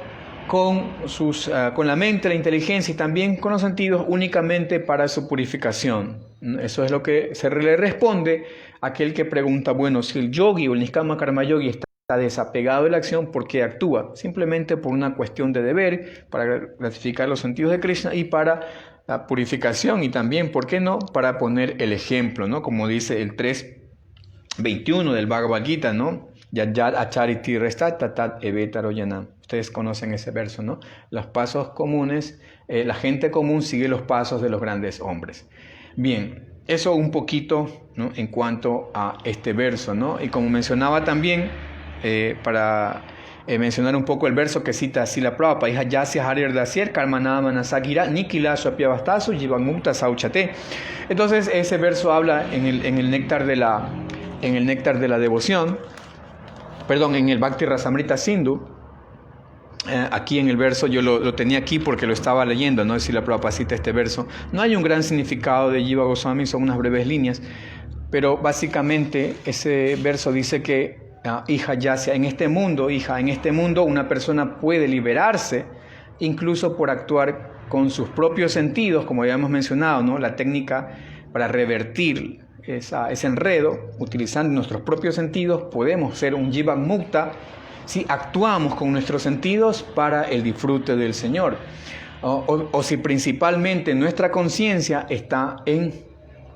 con la mente, la inteligencia y también con los sentidos únicamente para su purificación. Eso es lo que se le responde a aquel que pregunta, bueno, si el yogi o el Niskama Karma Yogi está desapegado de la acción, ¿por qué actúa? Simplemente por una cuestión de deber, para gratificar los sentidos de Krishna y para la purificación, y también, ¿por qué no?, para poner el ejemplo, ¿no? Como dice el 3.21 del Bhagavad Gita, ¿no? Yad achariti restata tat evetaro yanam. Ustedes conocen ese verso, ¿no? Los pasos comunes, la gente común sigue los pasos de los grandes hombres. Bien, eso un poquito, ¿no?, en cuanto a este verso, ¿no? Y como mencionaba también, para mencionar un poco el verso que cita Srila Prabhupada, Iha Yasya Harir Dasyar Karmanama Manasagira Nikila Swapyabastasu Jivan Mukta Sauchate. Entonces ese verso habla en el néctar de la devoción, perdón, en el Bhakti Rasamrita Sindhu. Aquí en el verso, yo lo tenía aquí porque lo estaba leyendo, no sé si la Prabhupada cita este verso. No hay un gran significado de Jiva Goswami, son unas breves líneas, pero básicamente ese verso dice que hija Yasya, en este mundo una persona puede liberarse incluso por actuar con sus propios sentidos, como ya hemos mencionado, ¿no? La técnica para revertir ese enredo, utilizando nuestros propios sentidos, podemos ser un Jivan Mukta si actuamos con nuestros sentidos para el disfrute del Señor, o si principalmente nuestra conciencia está en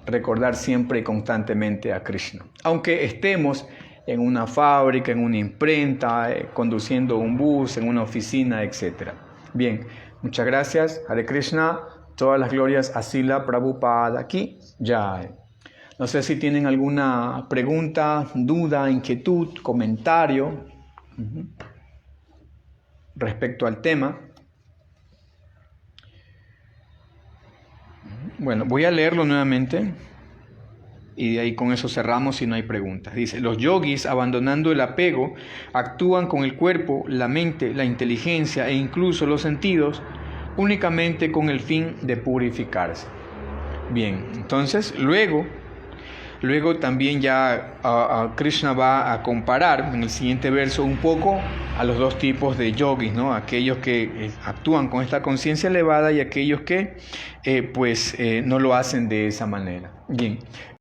recordar siempre y constantemente a Krishna. Aunque estemos en una fábrica, en una imprenta, conduciendo un bus, en una oficina, etc. Bien, muchas gracias. Hare Krishna, todas las glorias a Srila Prabhupada aquí. Jai. No sé si tienen alguna pregunta, duda, inquietud, comentario respecto al tema. Bueno, voy a leerlo nuevamente y de ahí con eso cerramos si no hay preguntas. Dice: los yogis, abandonando el apego, actúan con el cuerpo, la mente, la inteligencia e incluso los sentidos únicamente con el fin de purificarse. Bien, entonces luego también ya Krishna va a comparar en el siguiente verso un poco a los dos tipos de yogis, ¿no? Aquellos que actúan con esta conciencia elevada y aquellos que no lo hacen de esa manera. Bien.